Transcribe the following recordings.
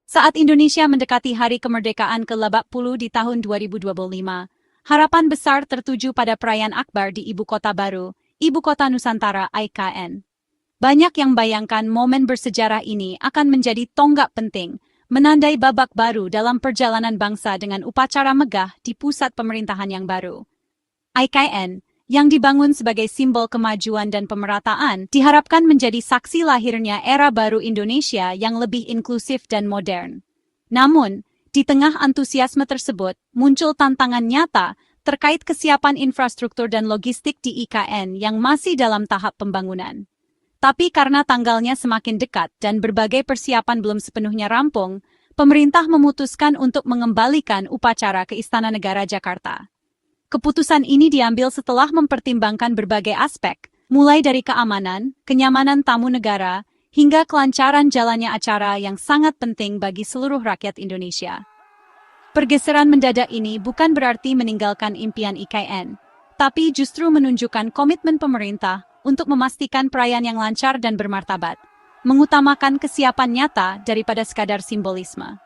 Saat Indonesia mendekati hari kemerdekaan ke-80 di tahun 2025, harapan besar tertuju pada perayaan Akbar di Ibu Kota Baru, Ibu Kota Nusantara (IKN). Banyak yang bayangkan momen bersejarah ini akan menjadi tonggak penting, menandai babak baru dalam perjalanan bangsa dengan upacara megah di pusat pemerintahan yang baru. IKN, yang dibangun sebagai simbol kemajuan dan pemerataan, diharapkan menjadi saksi lahirnya era baru Indonesia yang lebih inklusif dan modern. Namun, di tengah antusiasme tersebut, muncul tantangan nyata terkait kesiapan infrastruktur dan logistik di IKN yang masih dalam tahap pembangunan. Tapi karena tanggalnya semakin dekat dan berbagai persiapan belum sepenuhnya rampung, pemerintah memutuskan untuk mengembalikan upacara ke Istana Negara Jakarta. Keputusan ini diambil setelah mempertimbangkan berbagai aspek, mulai dari keamanan, kenyamanan tamu negara, hingga kelancaran jalannya acara yang sangat penting bagi seluruh rakyat Indonesia. Pergeseran mendadak ini bukan berarti meninggalkan impian IKN, tapi justru menunjukkan komitmen pemerintah untuk memastikan perayaan yang lancar dan bermartabat, mengutamakan kesiapan nyata daripada sekadar simbolisme.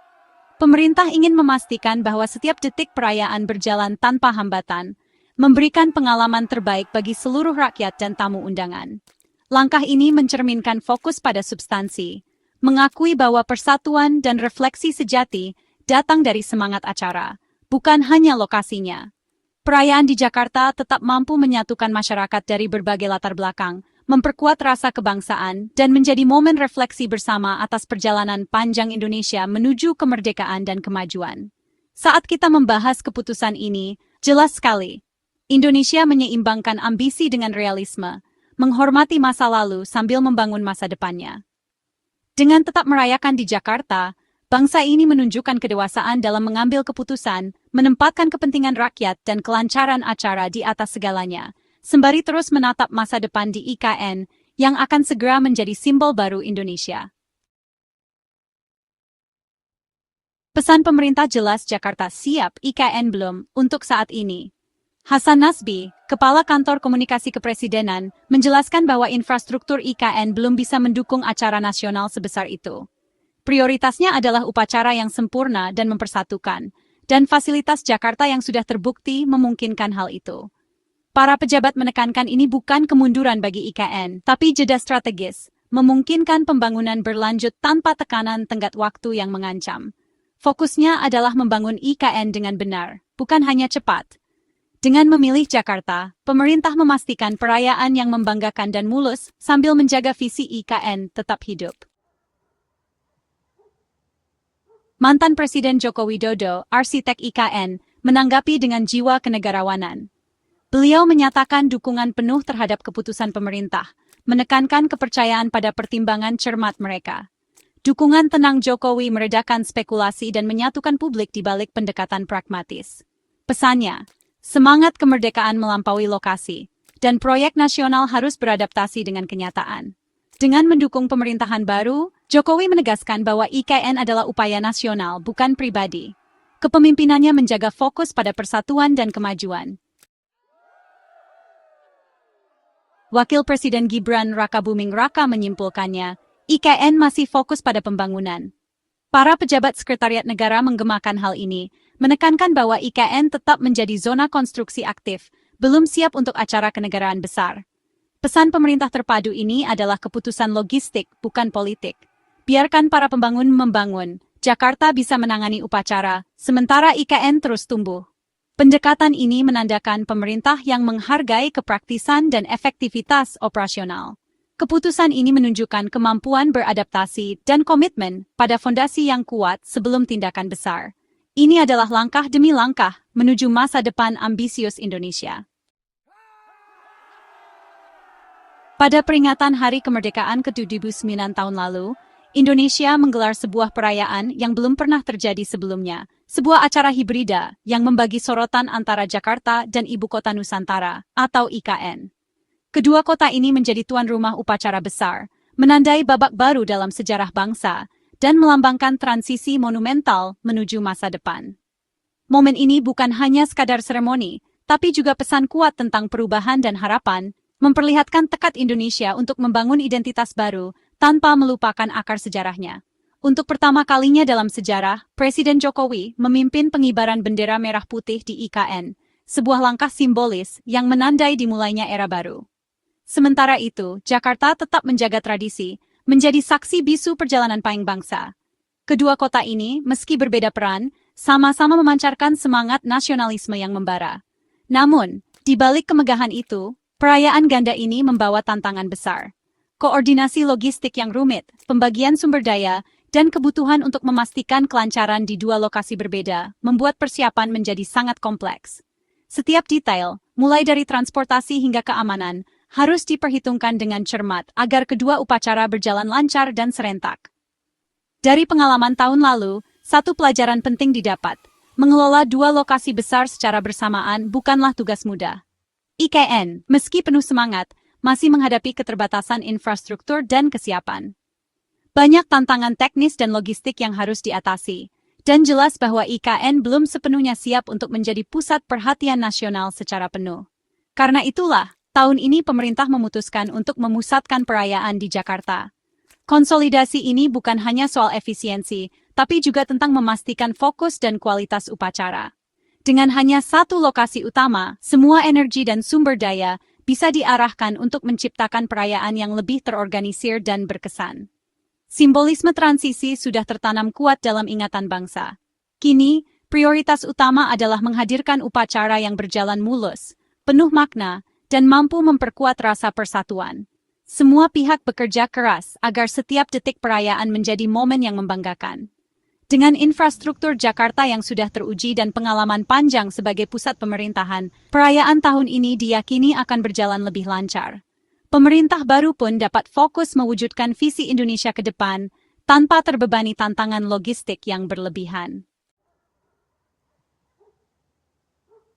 Pemerintah ingin memastikan bahwa setiap detik perayaan berjalan tanpa hambatan, memberikan pengalaman terbaik bagi seluruh rakyat dan tamu undangan. Langkah ini mencerminkan fokus pada substansi, mengakui bahwa persatuan dan refleksi sejati datang dari semangat acara, bukan hanya lokasinya. Perayaan di Jakarta tetap mampu menyatukan masyarakat dari berbagai latar belakang, memperkuat rasa kebangsaan, dan menjadi momen refleksi bersama atas perjalanan panjang Indonesia menuju kemerdekaan dan kemajuan. Saat kita membahas keputusan ini, jelas sekali, Indonesia menyeimbangkan ambisi dengan realisme, menghormati masa lalu sambil membangun masa depannya. Dengan tetap merayakan di Jakarta, bangsa ini menunjukkan kedewasaan dalam mengambil keputusan, menempatkan kepentingan rakyat dan kelancaran acara di atas segalanya, sembari terus menatap masa depan di IKN yang akan segera menjadi simbol baru Indonesia. Pesan pemerintah jelas, Jakarta siap, IKN belum, untuk saat ini. Hasan Nasbi, Kepala Kantor Komunikasi Kepresidenan, menjelaskan bahwa infrastruktur IKN belum bisa mendukung acara nasional sebesar itu. Prioritasnya adalah upacara yang sempurna dan mempersatukan, dan fasilitas Jakarta yang sudah terbukti memungkinkan hal itu. Para pejabat menekankan ini bukan kemunduran bagi IKN, tapi jeda strategis, memungkinkan pembangunan berlanjut tanpa tekanan tenggat waktu yang mengancam. Fokusnya adalah membangun IKN dengan benar, bukan hanya cepat. Dengan memilih Jakarta, pemerintah memastikan perayaan yang membanggakan dan mulus sambil menjaga visi IKN tetap hidup. Mantan Presiden Joko Widodo, arsitek IKN, menanggapi dengan jiwa kenegarawanan. Beliau menyatakan dukungan penuh terhadap keputusan pemerintah, menekankan kepercayaan pada pertimbangan cermat mereka. Dukungan tenang Jokowi meredakan spekulasi dan menyatukan publik di balik pendekatan pragmatis. Pesannya, semangat kemerdekaan melampaui lokasi, dan proyek nasional harus beradaptasi dengan kenyataan. Dengan mendukung pemerintahan baru, Jokowi menegaskan bahwa IKN adalah upaya nasional, bukan pribadi. Kepemimpinannya menjaga fokus pada persatuan dan kemajuan. Wakil Presiden Gibran Rakabuming Raka menyimpulkannya, IKN masih fokus pada pembangunan. Para pejabat sekretariat negara menggemakan hal ini, menekankan bahwa IKN tetap menjadi zona konstruksi aktif, belum siap untuk acara kenegaraan besar. Pesan pemerintah terpadu ini adalah keputusan logistik, bukan politik. Biarkan para pembangun membangun, Jakarta bisa menangani upacara, sementara IKN terus tumbuh. Pendekatan ini menandakan pemerintah yang menghargai kepraktisan dan efektivitas operasional. Keputusan ini menunjukkan kemampuan beradaptasi dan komitmen pada fondasi yang kuat sebelum tindakan besar. Ini adalah langkah demi langkah menuju masa depan ambisius Indonesia. Pada peringatan Hari Kemerdekaan ke-79 tahun lalu, Indonesia menggelar sebuah perayaan yang belum pernah terjadi sebelumnya, sebuah acara hibrida yang membagi sorotan antara Jakarta dan Ibu Kota Nusantara, atau IKN. Kedua kota ini menjadi tuan rumah upacara besar, menandai babak baru dalam sejarah bangsa, dan melambangkan transisi monumental menuju masa depan. Momen ini bukan hanya sekadar seremoni, tapi juga pesan kuat tentang perubahan dan harapan, memperlihatkan tekad Indonesia untuk membangun identitas baru tanpa melupakan akar sejarahnya. Untuk pertama kalinya dalam sejarah, Presiden Jokowi memimpin pengibaran bendera merah putih di IKN, sebuah langkah simbolis yang menandai dimulainya era baru. Sementara itu, Jakarta tetap menjaga tradisi, menjadi saksi bisu perjalanan Pahing Bangsa. Kedua kota ini, meski berbeda peran, sama-sama memancarkan semangat nasionalisme yang membara. Namun, di balik kemegahan itu, perayaan ganda ini membawa tantangan besar. Koordinasi logistik yang rumit, pembagian sumber daya, dan kebutuhan untuk memastikan kelancaran di dua lokasi berbeda, membuat persiapan menjadi sangat kompleks. Setiap detail, mulai dari transportasi hingga keamanan, harus diperhitungkan dengan cermat agar kedua upacara berjalan lancar dan serentak. Dari pengalaman tahun lalu, satu pelajaran penting didapat. Mengelola dua lokasi besar secara bersamaan bukanlah tugas mudah. IKN, meski penuh semangat, masih menghadapi keterbatasan infrastruktur dan kesiapan. Banyak tantangan teknis dan logistik yang harus diatasi, dan jelas bahwa IKN belum sepenuhnya siap untuk menjadi pusat perhatian nasional secara penuh. Karena itulah, tahun ini pemerintah memutuskan untuk memusatkan perayaan di Jakarta. Konsolidasi ini bukan hanya soal efisiensi, tapi juga tentang memastikan fokus dan kualitas upacara. Dengan hanya satu lokasi utama, semua energi dan sumber daya bisa diarahkan untuk menciptakan perayaan yang lebih terorganisir dan berkesan. Simbolisme transisi sudah tertanam kuat dalam ingatan bangsa. Kini, prioritas utama adalah menghadirkan upacara yang berjalan mulus, penuh makna, dan mampu memperkuat rasa persatuan. Semua pihak bekerja keras agar setiap detik perayaan menjadi momen yang membanggakan. Dengan infrastruktur Jakarta yang sudah teruji dan pengalaman panjang sebagai pusat pemerintahan, perayaan tahun ini diyakini akan berjalan lebih lancar. Pemerintah baru pun dapat fokus mewujudkan visi Indonesia ke depan, tanpa terbebani tantangan logistik yang berlebihan.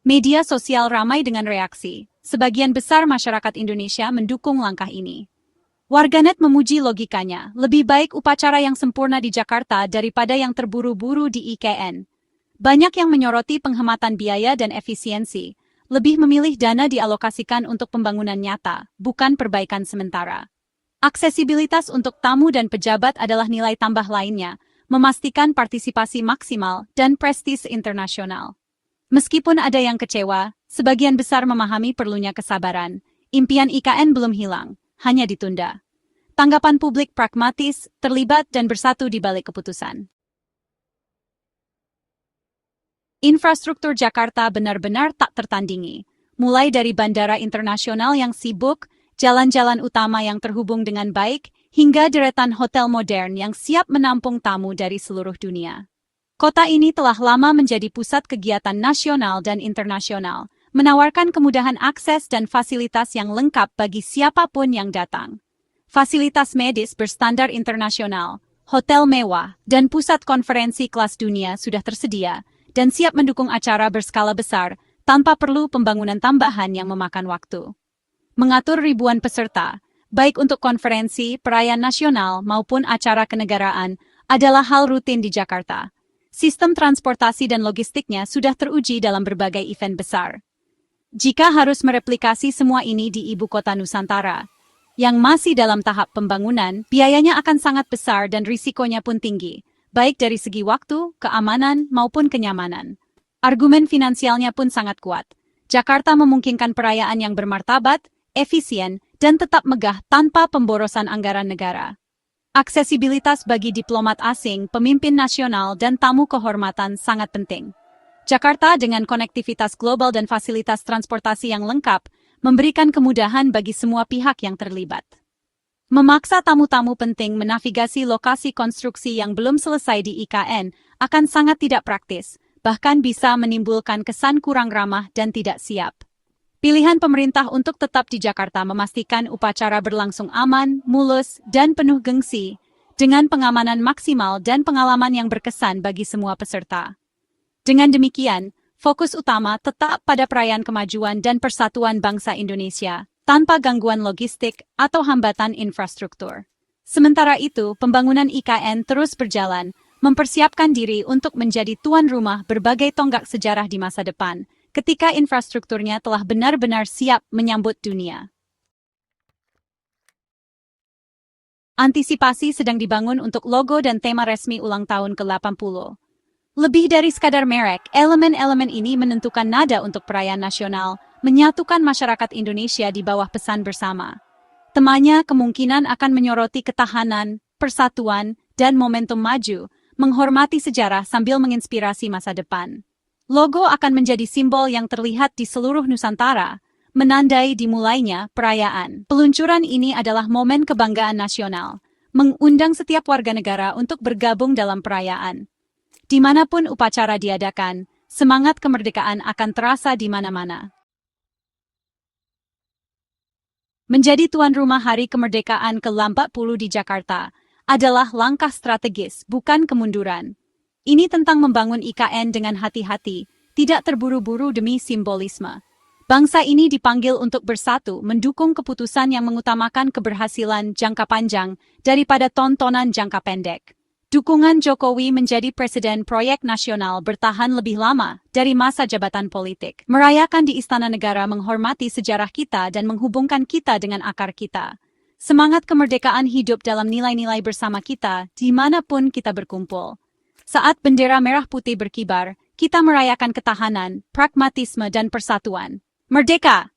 Media sosial ramai dengan reaksi. Sebagian besar masyarakat Indonesia mendukung langkah ini. Warganet memuji logikanya, lebih baik upacara yang sempurna di Jakarta daripada yang terburu-buru di IKN. Banyak yang menyoroti penghematan biaya dan efisiensi, lebih memilih dana dialokasikan untuk pembangunan nyata, bukan perbaikan sementara. Aksesibilitas untuk tamu dan pejabat adalah nilai tambah lainnya, memastikan partisipasi maksimal dan prestis internasional. Meskipun ada yang kecewa, sebagian besar memahami perlunya kesabaran. Impian IKN belum hilang, hanya ditunda. Tanggapan publik pragmatis, terlibat dan bersatu di balik keputusan. Infrastruktur Jakarta benar-benar tak tertandingi. Mulai dari bandara internasional yang sibuk, jalan-jalan utama yang terhubung dengan baik, hingga deretan hotel modern yang siap menampung tamu dari seluruh dunia. Kota ini telah lama menjadi pusat kegiatan nasional dan internasional, menawarkan kemudahan akses dan fasilitas yang lengkap bagi siapapun yang datang. Fasilitas medis berstandar internasional, hotel mewah, dan pusat konferensi kelas dunia sudah tersedia, dan siap mendukung acara berskala besar tanpa perlu pembangunan tambahan yang memakan waktu. Mengatur ribuan peserta, baik untuk konferensi, perayaan nasional maupun acara kenegaraan, adalah hal rutin di Jakarta. Sistem transportasi dan logistiknya sudah teruji dalam berbagai event besar. Jika harus mereplikasi semua ini di ibu kota Nusantara, yang masih dalam tahap pembangunan, biayanya akan sangat besar dan risikonya pun tinggi, baik dari segi waktu, keamanan, maupun kenyamanan. Argumen finansialnya pun sangat kuat. Jakarta memungkinkan perayaan yang bermartabat, efisien, dan tetap megah tanpa pemborosan anggaran negara. Aksesibilitas bagi diplomat asing, pemimpin nasional, dan tamu kehormatan sangat penting. Jakarta dengan konektivitas global dan fasilitas transportasi yang lengkap, memberikan kemudahan bagi semua pihak yang terlibat. Memaksa tamu-tamu penting menavigasi lokasi konstruksi yang belum selesai di IKN akan sangat tidak praktis, bahkan bisa menimbulkan kesan kurang ramah dan tidak siap. Pilihan pemerintah untuk tetap di Jakarta memastikan upacara berlangsung aman, mulus, dan penuh gengsi, dengan pengamanan maksimal dan pengalaman yang berkesan bagi semua peserta. Dengan demikian, fokus utama tetap pada perayaan kemajuan dan persatuan bangsa Indonesia, tanpa gangguan logistik atau hambatan infrastruktur. Sementara itu, pembangunan IKN terus berjalan, mempersiapkan diri untuk menjadi tuan rumah berbagai tonggak sejarah di masa depan, ketika infrastrukturnya telah benar-benar siap menyambut dunia. Antisipasi sedang dibangun untuk logo dan tema resmi ulang tahun ke-80. Lebih dari sekadar merek, elemen-elemen ini menentukan nada untuk perayaan nasional, menyatukan masyarakat Indonesia di bawah pesan bersama. Temanya kemungkinan akan menyoroti ketahanan, persatuan, dan momentum maju, menghormati sejarah sambil menginspirasi masa depan. Logo akan menjadi simbol yang terlihat di seluruh Nusantara, menandai dimulainya perayaan. Peluncuran ini adalah momen kebanggaan nasional, mengundang setiap warga negara untuk bergabung dalam perayaan. Dimanapun upacara diadakan, semangat kemerdekaan akan terasa di mana-mana. Menjadi tuan rumah Hari Kemerdekaan ke-80 di Jakarta adalah langkah strategis, bukan kemunduran. Ini tentang membangun IKN dengan hati-hati, tidak terburu-buru demi simbolisme. Bangsa ini dipanggil untuk bersatu, mendukung keputusan yang mengutamakan keberhasilan jangka panjang daripada tontonan jangka pendek. Dukungan Jokowi menjadi presiden proyek nasional bertahan lebih lama dari masa jabatan politik. Merayakan di Istana Negara menghormati sejarah kita dan menghubungkan kita dengan akar kita. Semangat kemerdekaan hidup dalam nilai-nilai bersama kita dimanapun kita berkumpul. Saat bendera merah putih berkibar, kita merayakan ketahanan, pragmatisme dan persatuan. Merdeka!